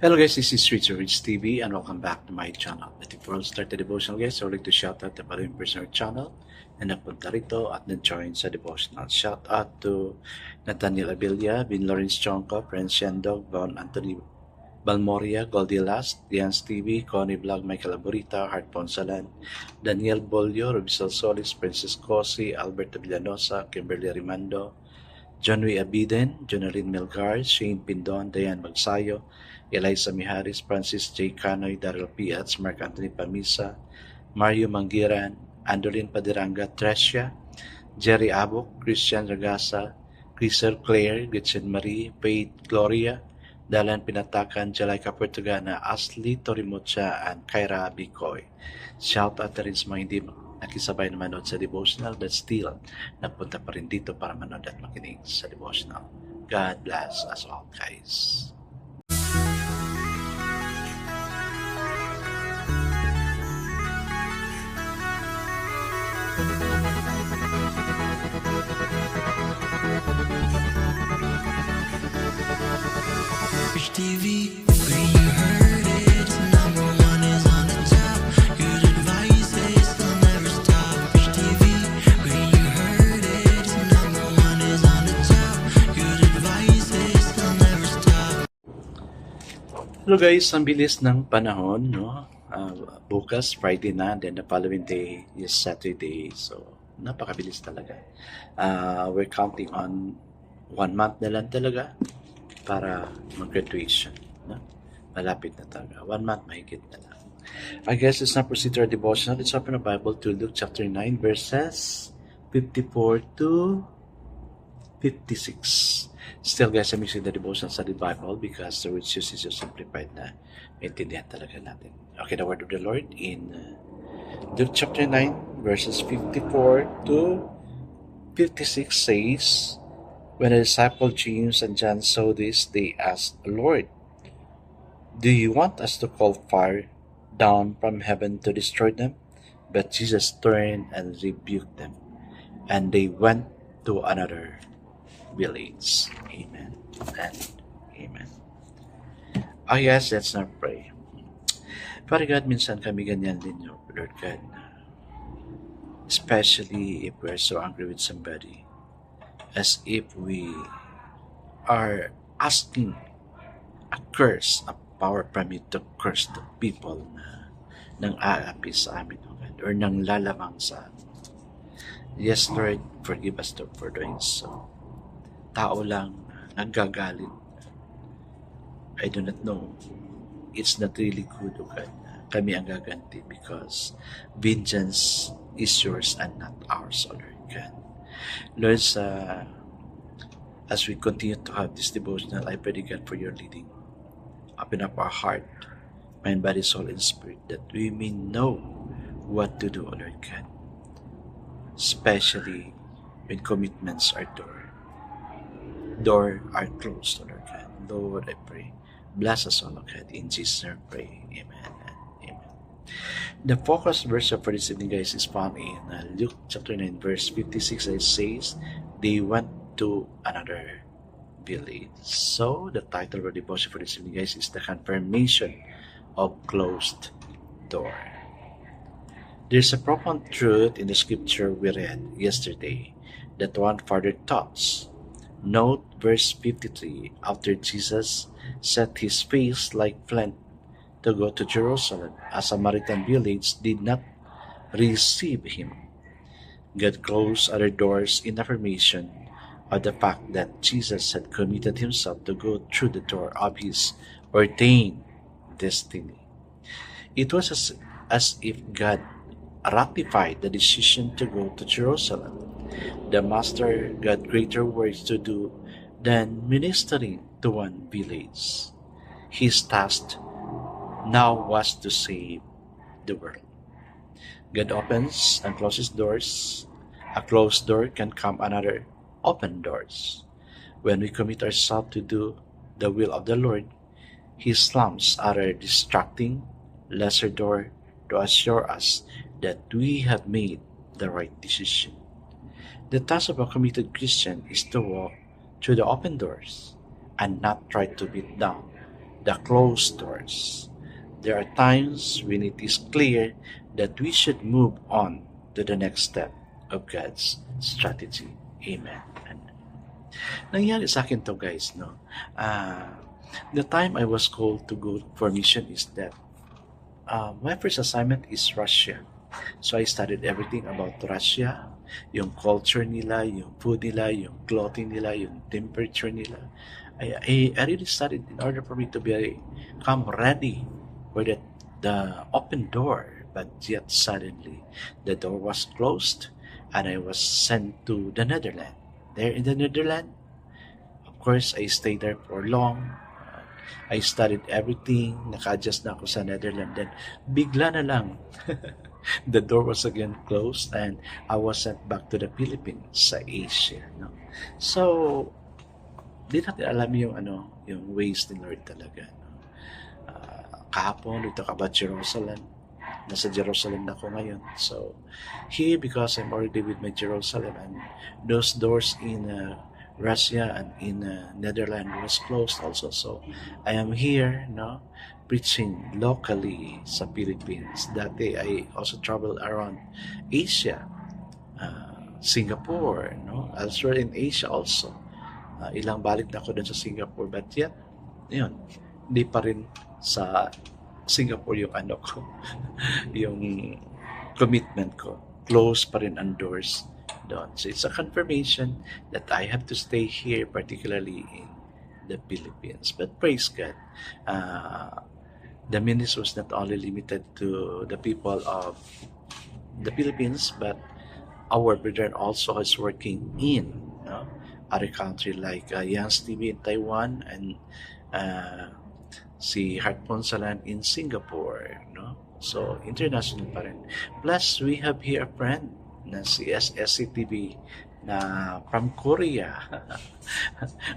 Hello guys, this is Streets of Rich TV and welcome back to my channel. At before I start the devotional guys, I would like to shout out the following person on our channel na napunta rito at na-join sa devotional. Shout out to Nathaniel Abilia, Vin Lawrence Chonko, Prince Shendog, Von Anthony Balmoria, Goldie Last, Dians TV, Connie Vlog, Michael Aburita, Hart Ponsalan, Daniel Bolio, Rubisel Solis, Princess Cosi, Alberto Villanosa, Kimberly Rimando, John Way Abiden, Jonalyn Melgar, Shane Pindon, Diane Magsayo, Eliza Miharis, Francis J. Canoy, Daryl Piats, Mark Anthony Pamisa, Mario Mangiran, Andolin Padiranga, Trecia, Jerry Abok, Christian Ragasa, Crisel Claire, Gretchen Marie, Faith Gloria, Dalan Pinatakan, Jalaica Portugana, Ashley Torimucha, and Kyra Bicoy. Shout out na rin sa mga hindi nakisabay na manood sa devotional but still napunta pa rin dito para manood at makinig sa devotional. God bless us all, guys. Rich TV, when you heard it, number one is on the top. Good advice is will never stop. Rich TV, when you heard it, number one is on the top. Good advice is will never stop. Hello guys, ang bilis ng panahon, no? Bukas, Friday na, then the following day is Saturday. So, napakabilis talaga. We're counting on 1 month na lang talaga para mag-graduation. No? Malapit na talaga. 1 month, mahigit na lang. I guess let's now proceed to our devotional. Let's open the Bible to Luke chapter 9, verses 54 to 56. Still guys, I'm using the devotional study Bible because the words used is so simplified na maintindihan talaga natin. Okay, the word of the Lord in Luke chapter 9, verses 54 to 56 says, when the disciples James and John saw this, they asked, Lord, do you want us to call fire down from heaven to destroy them? But Jesus turned and rebuked them, and they went to another village. Amen and amen. Yes, let's now pray. Father God, minsan kami ganyan din, Lord God. Especially if we're so angry with somebody. As if we are asking a curse, a power from you to curse the people na nang aapi sa amin, God, or nang lalamang sa amin. Yes, Lord, forgive us for doing so. Tao lang naggagalit. I do not know. It's not really good, O God. Kami ang gaganti because vengeance is yours and not ours, O Lord God. Lord, as we continue to have this devotional, I pray God for your leading. Open up our heart, mind, body, soul, and spirit, that we may know what to do, O Lord God. Especially when commitments are are closed, O Lord God. Lord, I pray, bless us all, O God. In Jesus' name, I pray. Amen and amen. The focus verse for this evening, guys, is found in Luke chapter 9, verse 56. It says, they went to another village. So, the title of the devotion for this evening, guys, is the confirmation of closed door. There's a profound truth in the scripture we read yesterday that one further thoughts. Note verse 53. After Jesus set his face like flint to go to Jerusalem, a Samaritan village did not receive him. God closed other doors in affirmation of the fact that Jesus had committed himself to go through the door of his ordained destiny. It was as if God ratified the decision to go to Jerusalem. The Master got greater works to do than ministering to one village. His task now was to save the world. God opens and closes doors. A closed door can come another open doors. When we commit ourselves to do the will of the Lord, He slumps other distracting, lesser door to assure us that we have made the right decision. The task of a committed Christian is to walk through the open doors and not try to beat down the closed doors. There are times when it is clear that we should move on to the next step of God's strategy. Amen. Nangyari sa akin to, guys, no? The time I was called to go for mission is that my first assignment is Russia. So I studied everything about Russia, yung culture nila, yung food nila, yung clothing nila, yung temperature nila. I really studied in order for me to become ready for the open door. But yet suddenly the door was closed and I was sent to the Netherlands. There in the Netherlands, of course, I stayed there for long. I studied everything. Naka-adjust na ako sa Netherlands. Then, bigla na lang, the door was again closed and I was sent back to the Philippines sa Asia. No? So, di natin alam yung ways ni Lord talaga. No? Kahapon, we talk about Jerusalem. Nasa Jerusalem na ako ngayon. So, here, because I'm already with my Jerusalem, and those doors in Russia and in Netherlands was closed also. So, I am here, no, preaching locally sa Philippines. Dati, I also travel around Asia, Singapore, no, elsewhere in Asia also. Ilang balik na ako dun sa Singapore, but yet, yun, hindi pa rin sa Singapore yung ko, yung commitment ko. Close pa rin ang doors doon. So it's a confirmation that I have to stay here, particularly in the Philippines. But praise God, the ministry was not only limited to the people of the Philippines, but our brethren also is working in other country like Yans TV in Taiwan and si Heart Ponsalan in Singapore, no? So, international pa rin. Plus, we have here a friend na si SSCTV na from Korea.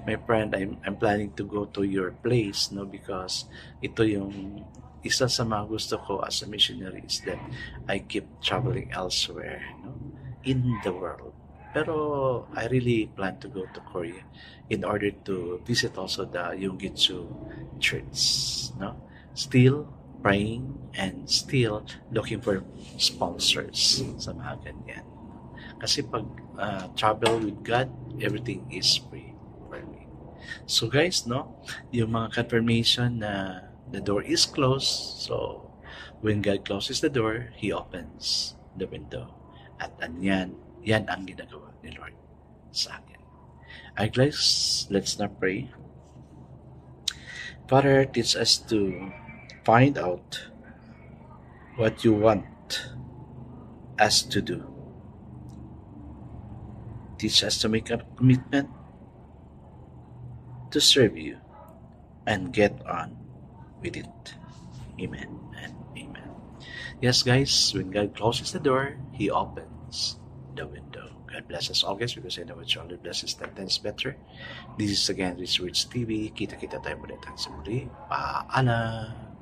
My friend, I'm planning to go to your place, no? Because ito yung isa sa mga gusto ko as a missionary is that I keep traveling elsewhere, no? In the world. Pero I really plan to go to Korea in order to visit also the Yonggi-Chu Church. No? Still praying and still looking for sponsors sa mga ganyan. Kasi pag travel with God, everything is free for me. So guys, no, yung mga confirmation na the door is closed. So when God closes the door, He opens the window. At yan ang ginagawa ni Lord sa akin. Alright guys, let's now pray. Father, teach us to find out what you want us to do. Teach us to make a commitment to serve you and get on with it. Amen and amen. Yes guys, when God closes the door, He opens the window. God bless us all guys, because I know it's only blesses 10 times better. This is again Rich Words TV. Kita-kita tayo ulit sa muli. Paalam!